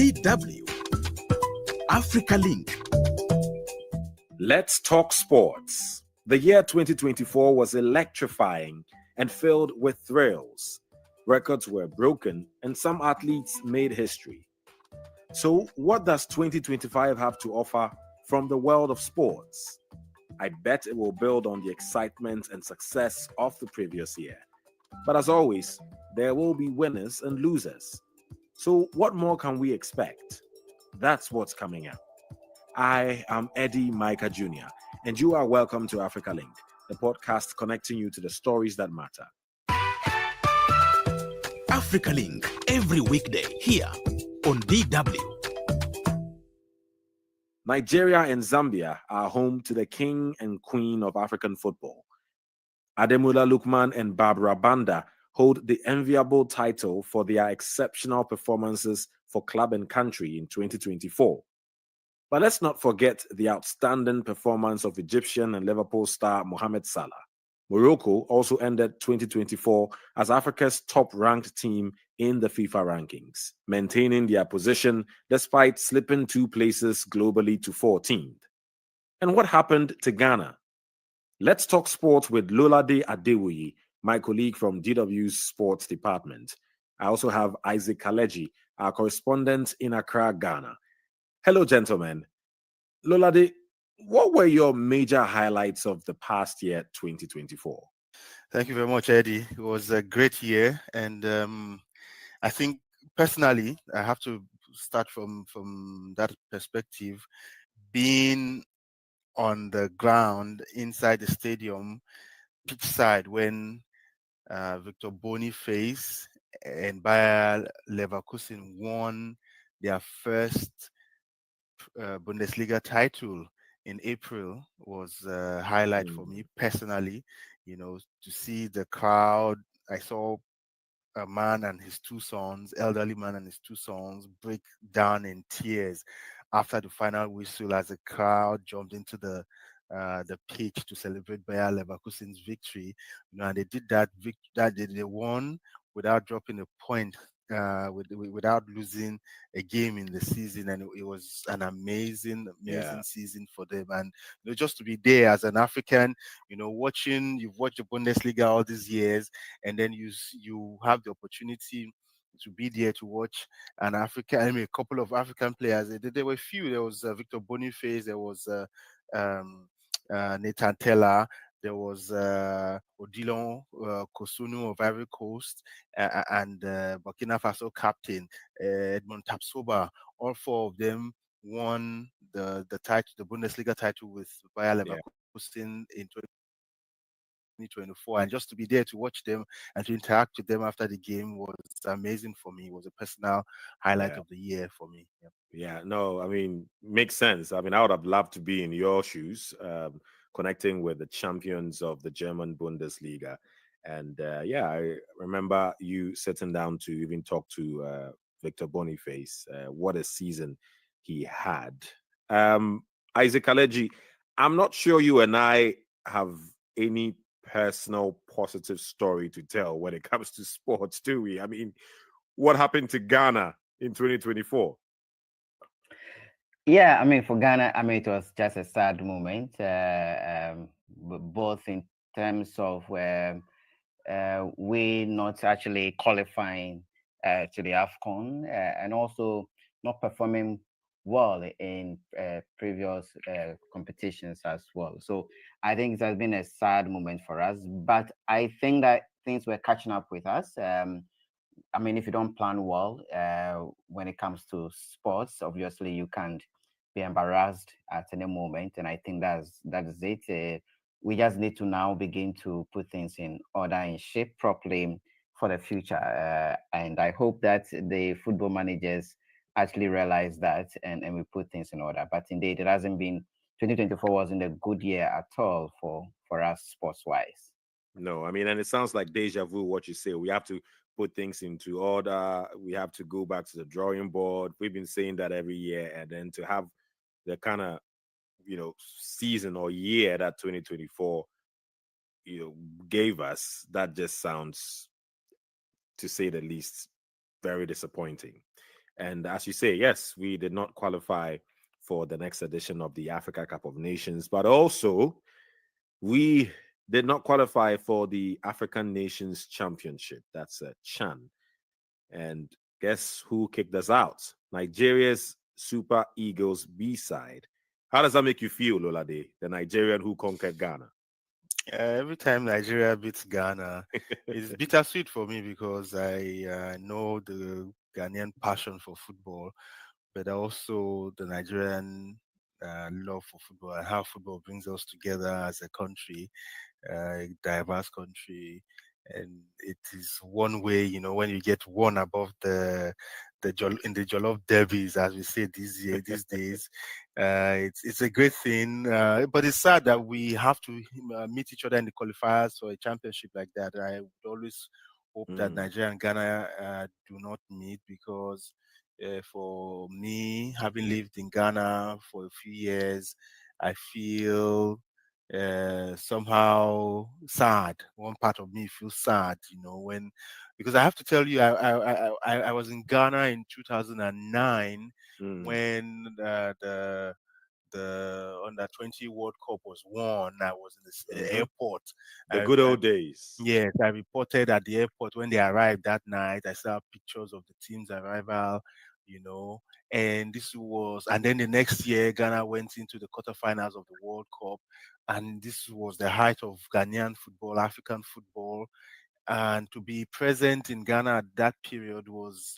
DW Africa Link. Let's talk sports. The year 2024 was electrifying and filled with thrills. Records were broken and some athletes made history. So, what does 2025 have to offer from the world of sports? I bet it will build on the excitement and success of the previous year. But as always, there will be winners and losers. So, what more can we expect? That's what's coming up. I am Eddy Micah Jr., and you are welcome to Africa Link, the podcast connecting you to the stories that matter. Africa Link, every weekday here on DW. Nigeria and Zambia are home to the king and queen of African football. Ademola, Lookman, and Barbara Banda hold the enviable title for their exceptional performances for club and country in 2024. But let's not forget the outstanding performance of Egyptian and Liverpool star Mohamed Salah. Morocco also ended 2024 as Africa's top-ranked team in the FIFA rankings, maintaining their position despite slipping 2 places globally to 14th. And what happened to Ghana? Let's talk sports with Lolade Adewuyi, my colleague from DW's sports department. I also have Kaledzi, our correspondent in Accra, Ghana. Hello, gentlemen. Lolade, what were your major highlights of the past year, 2024? Thank you very much, Eddie. It was a great year. And I think personally, I have to start from that perspective. Being on the ground inside the stadium, pitch side, when Victor Boniface and Bayer Leverkusen won their first Bundesliga title in April was a highlight for me personally. You know, to see the crowd. I saw a man and his 2 sons, elderly man and his 2 sons, break down in tears after the final whistle as the crowd jumped into the pitch to celebrate Bayer Leverkusen's victory. You know, and they did that. They won without dropping a point, without losing a game in the season, and it was an amazing season for them. And you know, just to be there as an African, you know, you've watched the Bundesliga all these years, and then you have the opportunity to be there to watch a couple of African players. There were a few. There was Victor Boniface. There was Nathan Teller. There was Odilon Kosunu of Ivory Coast and Burkina Faso captain Edmond Tapsoba. All 4 of them won the title, the Bundesliga title with Bayer Leverkusen in 2024. And just to be there to watch them and to interact with them after the game was amazing for me. It was a personal highlight of the year for me. Yeah, no, I mean, makes sense. I mean, I would have loved to be in your shoes, connecting with the champions of the German Bundesliga. And I remember you sitting down to even talk to Victor Boniface. What a season he had. Kaledzi, I'm not sure you and I have any personal positive story to tell when it comes to sports, do we? I mean, what happened to Ghana in 2024? Yeah, I mean, for Ghana, I mean, it was just a sad moment, both in terms of we not actually qualifying to the AFCON and also not performing well in previous competitions as well. So I think it has been a sad moment for us, but I think that things were catching up with us. I mean, if you don't plan well when it comes to sports, obviously you can't be embarrassed at any moment. And I think that is it. We just need to now begin to put things in order and shape properly for the future. And I hope that the football managers actually realize that and we put things in order. But indeed, it hasn't been, 2024 wasn't a good year at all for us sports-wise. No, I mean, and it sounds like deja vu, what you say. We have to put things into order. We have to go back to the drawing board. We've been saying that every year. And then to have the kind of, season or year that 2024, gave us, that just sounds, to say the least, very disappointing. And as you say, yes, we did not qualify for the next edition of the Africa Cup of Nations, but also we did not qualify for the African Nations Championship. That's a CHAN. And guess who kicked us out? Nigeria's Super Eagles B side. How does that make you feel, Lolade, the Nigerian who conquered Ghana? Every time Nigeria beats Ghana, it's bittersweet for me because I know the Ghanaian passion for football, but also the Nigerian love for football and how football brings us together as a country, a diverse country. And it is one way, when you get one above in the Jollof derbies, as we say these days, it's a great thing. But it's sad that we have to meet each other in the qualifiers for a championship like that. I would always hope that Nigeria and Ghana do not meet because for me, having lived in Ghana for a few years, I feel somehow sad. One part of me feels sad, when because I have to tell you, I was in Ghana in 2009 when the under 20 World Cup was won. I was in the airport. The good old days. Yes, I reported at the airport when they arrived that night. I saw pictures of the team's arrival, and and then the next year, Ghana went into the quarterfinals of the World Cup, and this was the height of Ghanaian football, African football, and to be present in Ghana at that period was,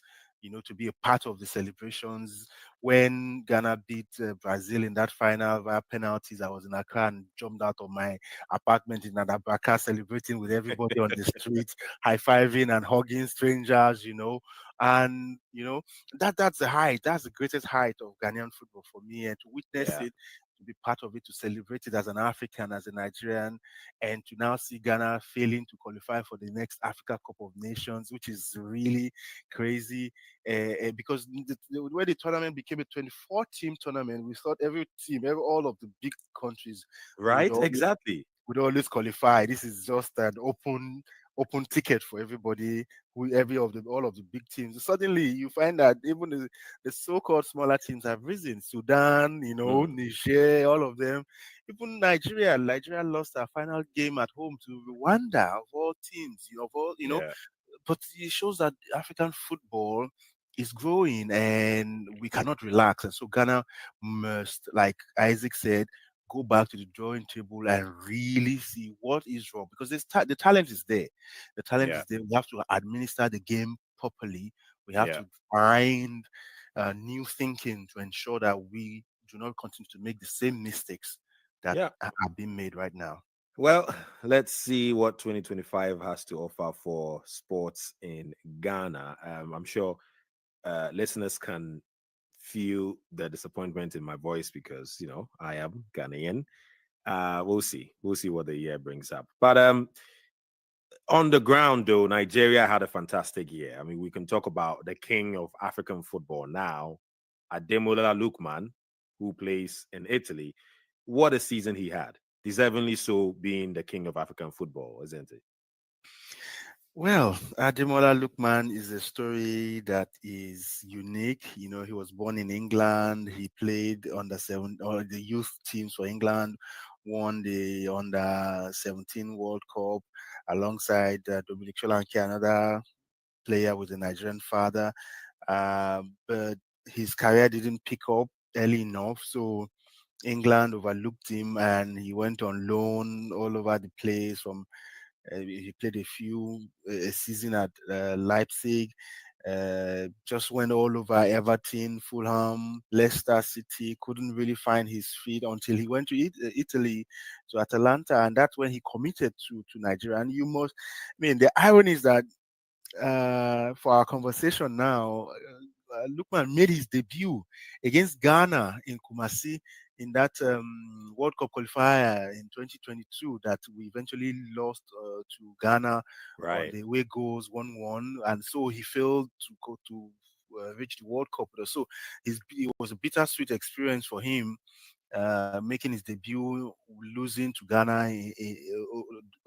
to be a part of the celebrations. When Ghana beat Brazil in that final via penalties, I was in Accra and jumped out of my apartment in Adabaka celebrating with everybody on the streets, high-fiving and hugging strangers, and that's the height, that's the greatest height of Ghanaian football for me, and to witness it, to be part of it, to celebrate it as an African, as a Nigerian, and to now see Ghana failing to qualify for the next Africa Cup of Nations, which is really crazy. Because when the tournament became a 24-team tournament, we thought all of the big countries, exactly, would always qualify. This is just an open ticket for everybody, all of the big teams. Suddenly you find that even the so-called smaller teams have risen. Sudan, Niger, all of them. Even Nigeria lost our final game at home to Rwanda, of all teams, but it shows that African football is growing and we cannot relax. And so Ghana must, like Isaac said, go back to the drawing table and really see what is wrong, because the talent is there. The talent is there. We have to administer the game properly. We have to find new thinking to ensure that we do not continue to make the same mistakes that are being made right now. Well, let's see what 2025 has to offer for sports in Ghana. I'm sure listeners can feel the disappointment in my voice because I am Ghanaian. We'll see what the year brings up. But on the ground, though, Nigeria had a fantastic year. I mean, we can talk about the king of African football now, Ademola Lookman, who plays in Italy. What a season he had. Deservingly so, being the king of African football, isn't it? Well, Ademola Lookman is a story that is unique. He was born in England. He played under the youth teams for England, won the under 17 World Cup alongside Dominic Solanke, another player with a Nigerian father. But his career didn't pick up early enough, so England overlooked him, and he went on loan all over the place. He played a season at Leipzig. Just went all over Everton, Fulham, Leicester City. Couldn't really find his feet until he went to Italy, to Atalanta, and that's when he committed to Nigeria. And the irony is that for our conversation now, Lookman made his debut against Ghana in Kumasi in that World Cup qualifier in 2022 that we eventually lost to Ghana on the away goals 1-1, and so he failed to go to reach the World Cup. So it was a bittersweet experience for him. Making his debut, losing to Ghana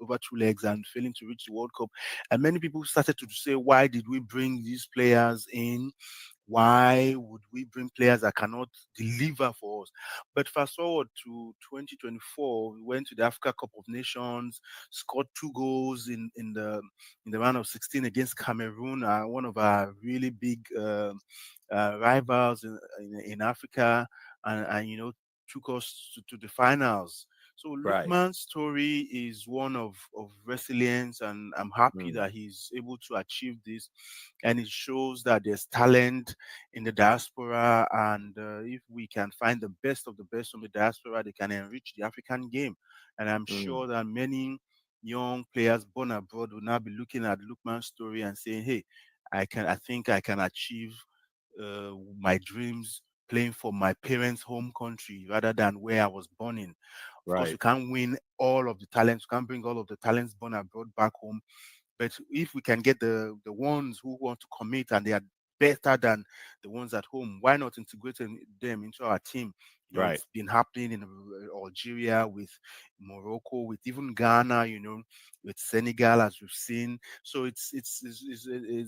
over 2 legs and failing to reach the World Cup. And many people started to say, why did we bring these players in why would we bring players that cannot deliver for us? But fast forward to 2024, we went to the Africa Cup of Nations, scored 2 goals in the round of 16 against Cameroon, one of our really big rivals in Africa, and took us to the finals. So Right. Lookman's story is one of resilience, and I'm happy Mm. that he's able to achieve this. And it shows that there's talent in the diaspora, and if we can find the best of the best from the diaspora, they can enrich the African game. And I'm sure that many young players born abroad will now be looking at Lookman's story and saying, "Hey, I think I can achieve my dreams playing for my parents' home country rather than where I was born in." Of course, we Right. can't win all of the talents, we can't bring all of the talents born abroad back home. But if we can get the ones who want to commit and they are better than the ones at home, why not integrate them into our team? Right. It's been happening in Algeria, with Morocco, with even Ghana, with Senegal, as we've seen. So it's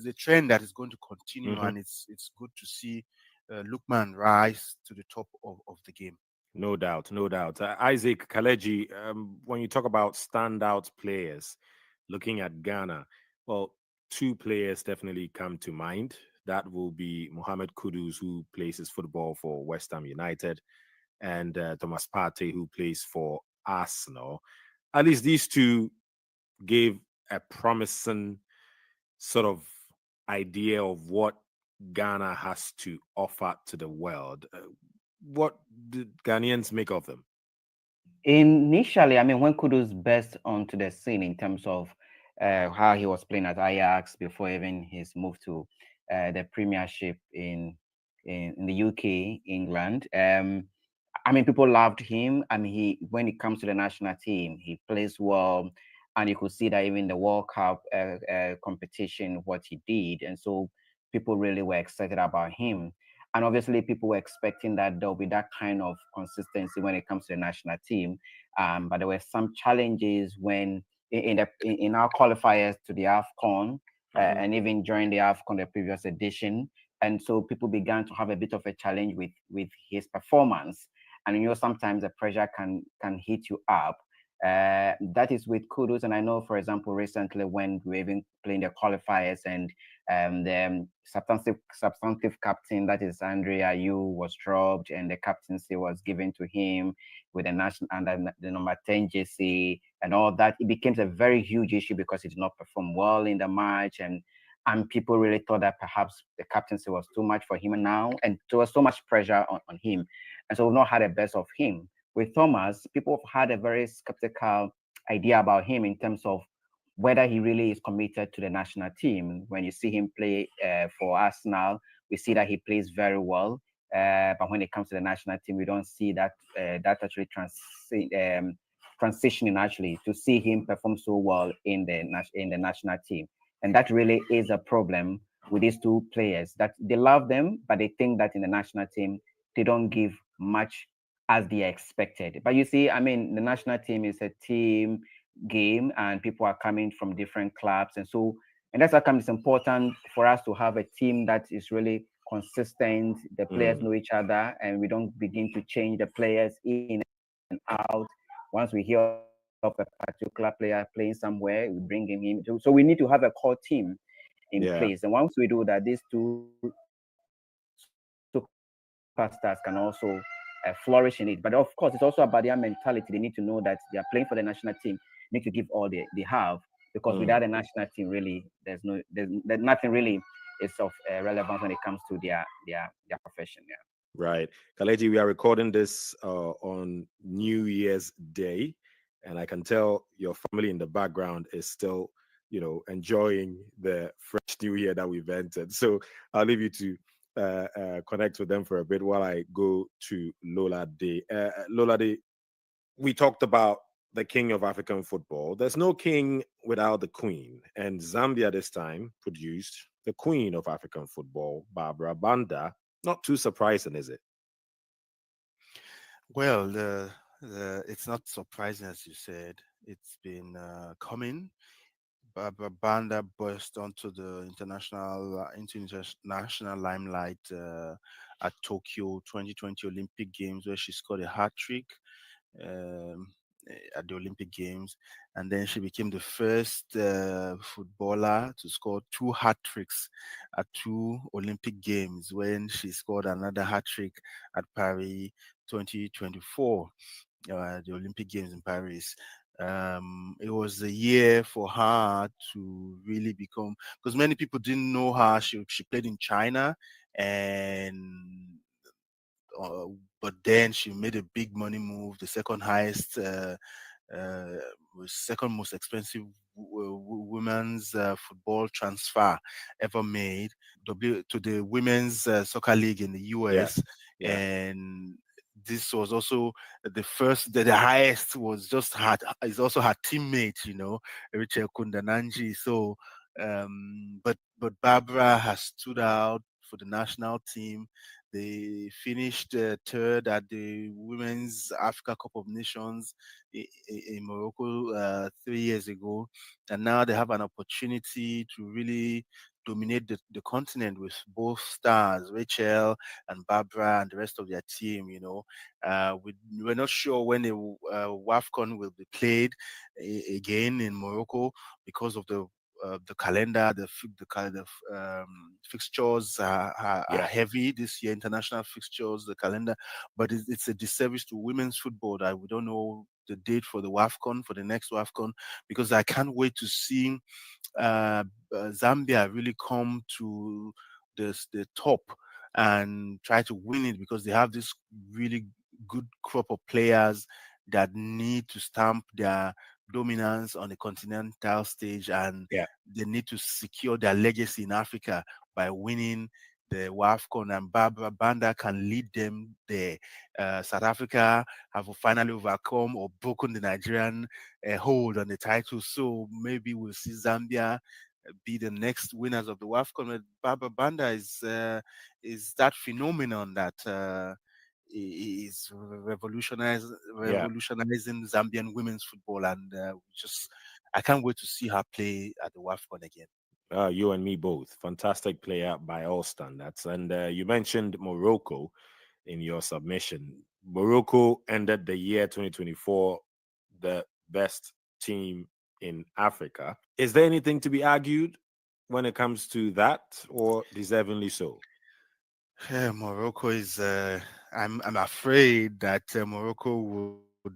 a trend that is going to continue, and it's good to see Lookman rise to the top of the game. No doubt, no doubt. Isaac Kaledzi, when you talk about standout players, looking at Ghana, well, two players definitely come to mind. That will be Mohamed Kudus, who plays his football for West Ham United, and Thomas Partey, who plays for Arsenal. At least these two gave a promising sort of idea of what Ghana has to offer to the world. What did Ghanaians make of them? Initially, I mean, when Kudus burst onto the scene in terms of how he was playing at Ajax before even his move to the Premiership in the UK, England. I mean, people loved him. I mean, when it comes to the national team, he plays well, and you could see that even the World Cup competition, what he did, and so people really were excited about him. And obviously, people were expecting that there'll be that kind of consistency when it comes to the national team. But there were some challenges when in our qualifiers to the AFCON, and even during the AFCON, the previous edition. And so people began to have a bit of a challenge with his performance. And sometimes the pressure can hit you up. That is with Kudus. And I know, for example, recently when we were even playing the qualifiers, and the substantive captain, that is Andre Ayew, was dropped, and the captaincy was given to him with the national under the number 10 JC and all that. It became a very huge issue because he did not perform well in the match, and people really thought that perhaps the captaincy was too much for him now, and there was so much pressure on him, and so we've not had the best of him. With Thomas, people have had a very skeptical idea about him in terms of whether he really is committed to the national team. When you see him play for Arsenal, we see that he plays very well. But when it comes to the national team, we don't see that actually transitioning actually to see him perform so well in the national team. And that really is a problem with these two players, that they love them, but they think that in the national team, they don't give much as they expected. But you see, I mean, the national team is a team game, and people are coming from different clubs. And that's how come it's important for us to have a team that is really consistent. The players know each other, and we don't begin to change the players in and out. Once we hear of a particular player playing somewhere, we bring him in. So we need to have a core team in place. And once we do that, these two superstars can also flourish in it. But of course, it's also about their mentality. They need to know that they are playing for the national team. They need to give all they have, because without the national team, really, there's nothing really is of relevance when it comes to their profession. Yeah. Right. Kaleji, we are recording this on New Year's Day, and I can tell your family in the background is still, enjoying the fresh new year that we've entered. So I'll leave you to connect with them for a bit while I go to Lolade. Lolade, we talked about the king of African football. There's no king without the queen, and Zambia this time produced the queen of African football, Barbara Banda. Not too surprising, is it? Well, it's not surprising, as you said. It's been coming, Banda burst onto the international limelight at Tokyo 2020 Olympic Games, where she scored a hat trick um, at the Olympic Games, and then she became the first footballer to score 2 hat tricks at 2 Olympic Games when she scored another hat trick at Paris 2024, the Olympic Games in Paris. It was a year for her to really become, because many people didn't know her. She played in China, and uh, but then she made a big money move, the second highest, uh, second most expensive women's football transfer ever made to the Women's Soccer League in the Yeah. US. Yeah. And this was also the first, the highest was just is also her teammate, Rachel Kundananji. So, but Barbara has stood out for the national team. They finished third at the Women's Africa Cup of Nations in Morocco 3 years ago, and now they have an opportunity to really dominate the continent with both stars, Rachel and Barbara, and the rest of their team. We're not sure when the WAFCON will be played again in Morocco because of the calendar, the kind of fixtures are Yeah. heavy this year, international fixtures, the calendar, but it's a disservice to women's football that we don't know the date for the WAFCON, for the next WAFCON, because I can't wait to see Zambia really come to the top and try to win it, because they have this really good crop of players that need to stamp their dominance on the continental stage, and Yeah. they need to secure their legacy in Africa by winning the WAFCON, and Barbara Banda can lead them there. South Africa have finally overcome or broken the Nigerian hold on the title, so maybe we'll see Zambia be the next winners of the WAFCON. But Barbara Banda is that phenomenon that is Yeah. revolutionizing Zambian women's football, and I can't wait to see her play at the WAFCON again. You and me both. Fantastic player by all standards. And you mentioned Morocco in your submission. Morocco ended the year 2024 the best team in Africa. Is there anything to be argued when it comes to that, or deservingly so? Morocco is. I'm afraid that Morocco would,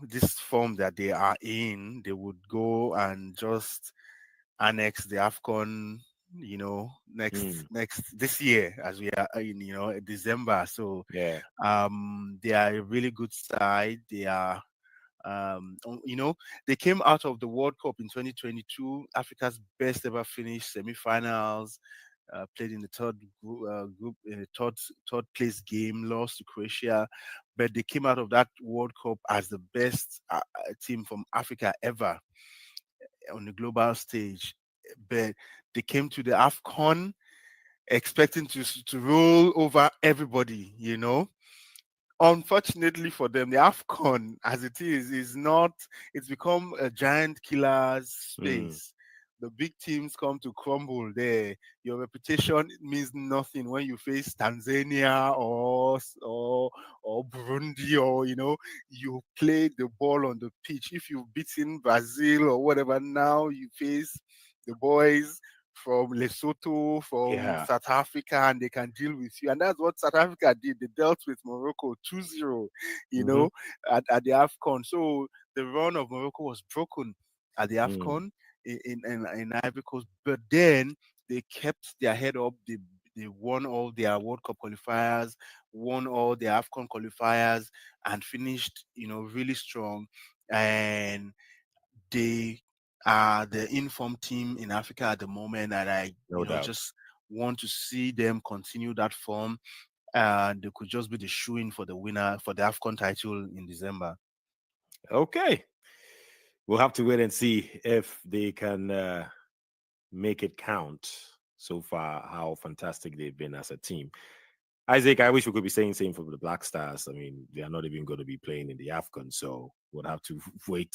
this form that they are in, they would go and just annex the AFCON, next this year, as we are in, December. So Yeah. they are a really good side. They are they came out of the World Cup in 2022, Africa's best ever finish, semi-finals, played in the group in the third place game, lost to Croatia, but they came out of that World Cup as the best team from Africa ever on the global stage. But they came to the AFCON expecting to roll over everybody, Unfortunately for them, the AFCON, as it is not, it's become a giant killer's space. The big teams come to crumble there. Your reputation means nothing when you face Tanzania or Burundi, or you play the ball on the pitch. If you've beaten Brazil or whatever, now you face the boys from Lesotho, from Yeah. South Africa, and they can deal with you. And that's what South Africa did. They dealt with Morocco 2-0, at the AFCON. So the run of Morocco was broken at the AFCON in Ivory Coast. But then they kept their head up. They won all their World Cup qualifiers, won all their AFCON qualifiers, and finished, really strong. And they are the informed team in Africa at the moment, and I, No doubt. just want to see them continue that form, and they could just be the shoo-in for the winner for the AFCON title in December. Okay. We'll have to wait and see if they can make it count so far, how fantastic they've been as a team. Isaac, I wish we could be saying same for the Black Stars. I mean, they are not even going to be playing in the AFCON, so we'll have to wait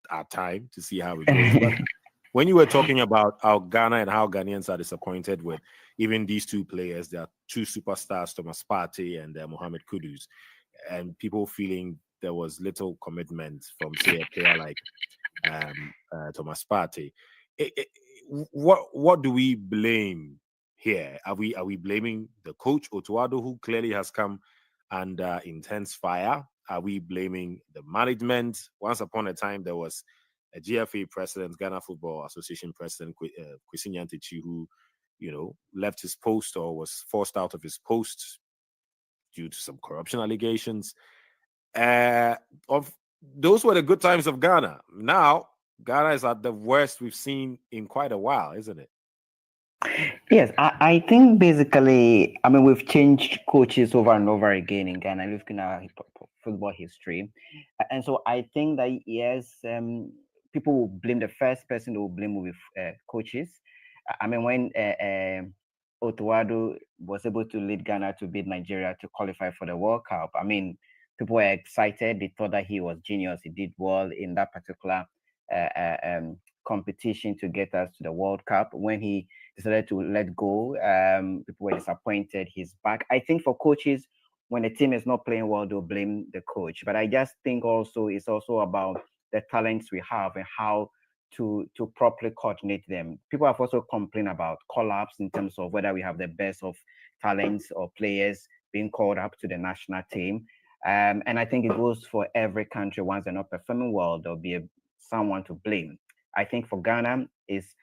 our time to see how it goes. But when you were talking about how Ghana and how Ghanaians are disappointed with even these two players, there are two superstars, Thomas Partey and Mohamed Kudus, and people feeling there was little commitment from, say, a player like Thomas Partey. What do we blame here? Are we blaming the coach Otuado, who clearly has come under intense fire? Are we blaming the management? Once upon a time, there was a GFA president, Ghana Football Association president, Kwesi Nyantakyi, who, left his post or was forced out of his post due to some corruption allegations. Those were the good times of Ghana. Now, Ghana is at the worst we've seen in quite a while, isn't it? Yes, I think basically, I mean, we've changed coaches over and over again in Ghana, looking at our football history. And so I think that, yes, people will blame, the first person they will blame will be coaches. I mean, when Otuado was able to lead Ghana to beat Nigeria to qualify for the World Cup, I mean, people were excited. They thought that he was genius. He did well in that particular competition to get us to the World Cup. When he decided to let go, people were disappointed. He's back. I think for coaches, when the team is not playing well, they'll blame the coach. But I just think also it's also about the talents we have and how to properly coordinate them. People have also complained about call-ups in terms of whether we have the best of talents or players being called up to the national team. And I think it goes for every country. Once they're not performing well, there'll be someone to blame. I think for Ghana, it's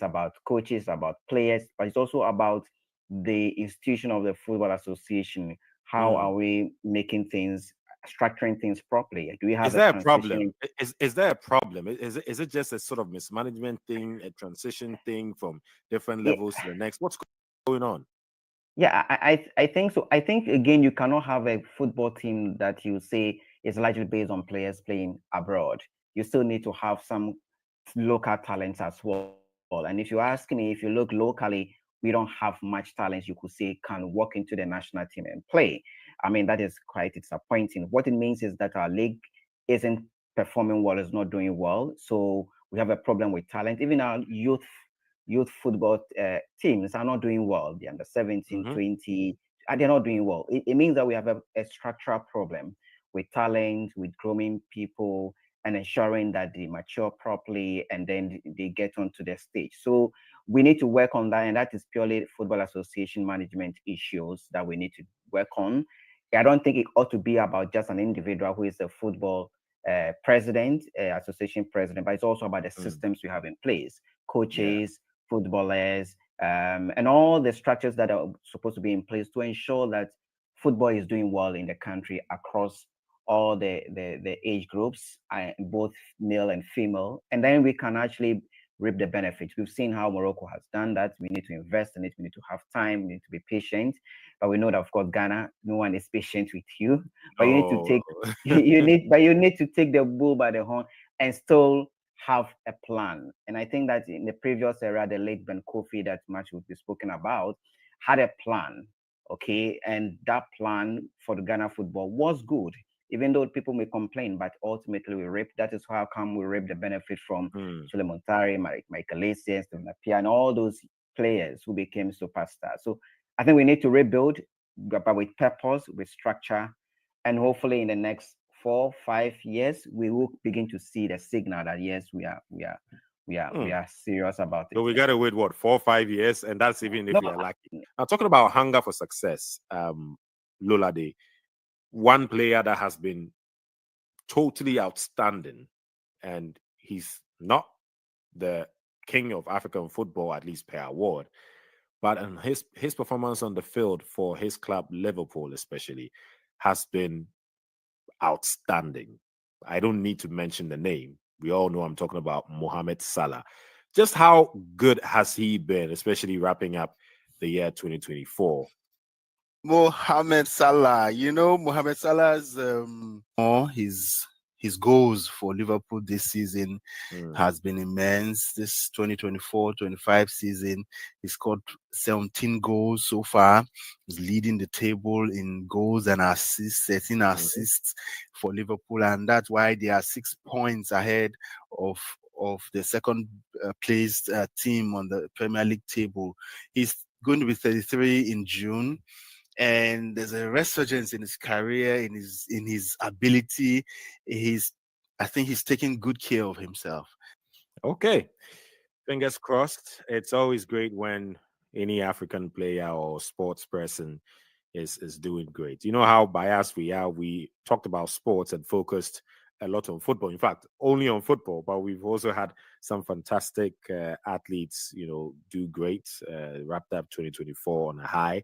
about coaches, about players, but it's also about the institution of the Football Association. How are we making things, structuring things properly? Do we have is there a problem? Is there a problem? Is it just a sort of mismanagement thing, a transition thing from different levels to the next? What's going on? Yeah, I think so. I think, again, you cannot have a football team that you say is largely based on players playing abroad. You still need to have some local talents as well. And if you ask me, if you look locally, we don't have much talent you could say can walk into the national team and play. I mean, that is quite disappointing. What it means is that our league isn't performing well, is not doing well. So we have a problem with talent. Even our youth football teams are not doing well. The under 17, 20, they're not doing well. It means that we have a structural problem with talent, with grooming people, and ensuring that they mature properly and then they get onto the stage. So we need to work on that, and that is purely Football Association management issues that we need to work on. I don't think it ought to be about just an individual who is a football president, association president, but it's also about the systems we have in place, coaches, footballers, and all the structures that are supposed to be in place to ensure that football is doing well in the country across all the age groups, both male and female, and then we can actually reap the benefits. We've seen how Morocco has done that. We need to invest in it. We need to have time. We need to be patient. But we know that, of course, Ghana, no one is patient with you. But you need to take you need to take the bull by the horn and still have a plan. And I think that in the previous era, the late Ben Kofi, that much would be spoken about, had a plan. Okay, and that plan for the Ghana football was good. Even though people may complain, but ultimately we reap. That is how come we reap the benefit from Chile Montari, Kaledzi, and all those players who became superstars. So I think we need to rebuild, but with purpose, with structure, and hopefully in the next 4-5 years, we will begin to see the signal that yes, we are serious about it. So we gotta wait 4 or 5 years, and that's even if we are lucky. Now, talking about hunger for success, Lolade, one player that has been totally outstanding, and he's not the king of African football, at least per award, but his performance on the field for his club, Liverpool especially, has been outstanding. I don't need to mention the name. We all know I'm talking about Mohamed Salah. Just how good has he been, especially wrapping up the year 2024? Mohamed Salah, Mohamed Salah's his goals for Liverpool this season Mm. has been immense. This 2024-25 season, he scored 17 goals so far. He's leading the table in goals and assists, 13 assists for Liverpool, and that's why they are 6 points ahead of the second placed team on the Premier League table. He's going to be 33 in June, and there's a resurgence in his career, in his ability. I think he's taking good care of himself. Okay, fingers crossed. It's always great when any African player or sports person is doing great. You know how biased we are. We talked about sports and focused a lot on football. In fact, only on football, but we've also had some fantastic athletes, do great. Wrapped up 2024 on a high.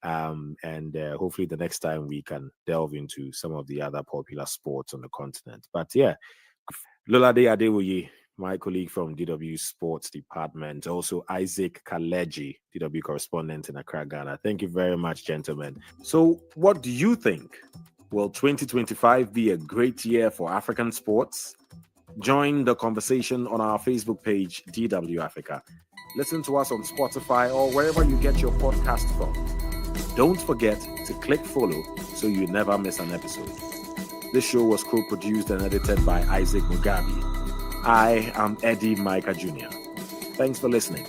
And hopefully the next time we can delve into some of the other popular sports on the continent. But yeah, Lolade Adewuyi, my colleague from DW Sports Department, also Isaac Kaledzi, DW correspondent in Accra, Ghana. Thank you very much, gentlemen. So what do you think? Will 2025 be a great year for African sports? Join the conversation on our Facebook page, DW Africa. Listen to us on Spotify or wherever you get your podcast from. Don't forget to click follow so you never miss an episode. This show was co-produced and edited by Isaac Mugabi. I am Eddy Micah Jr. Thanks for listening.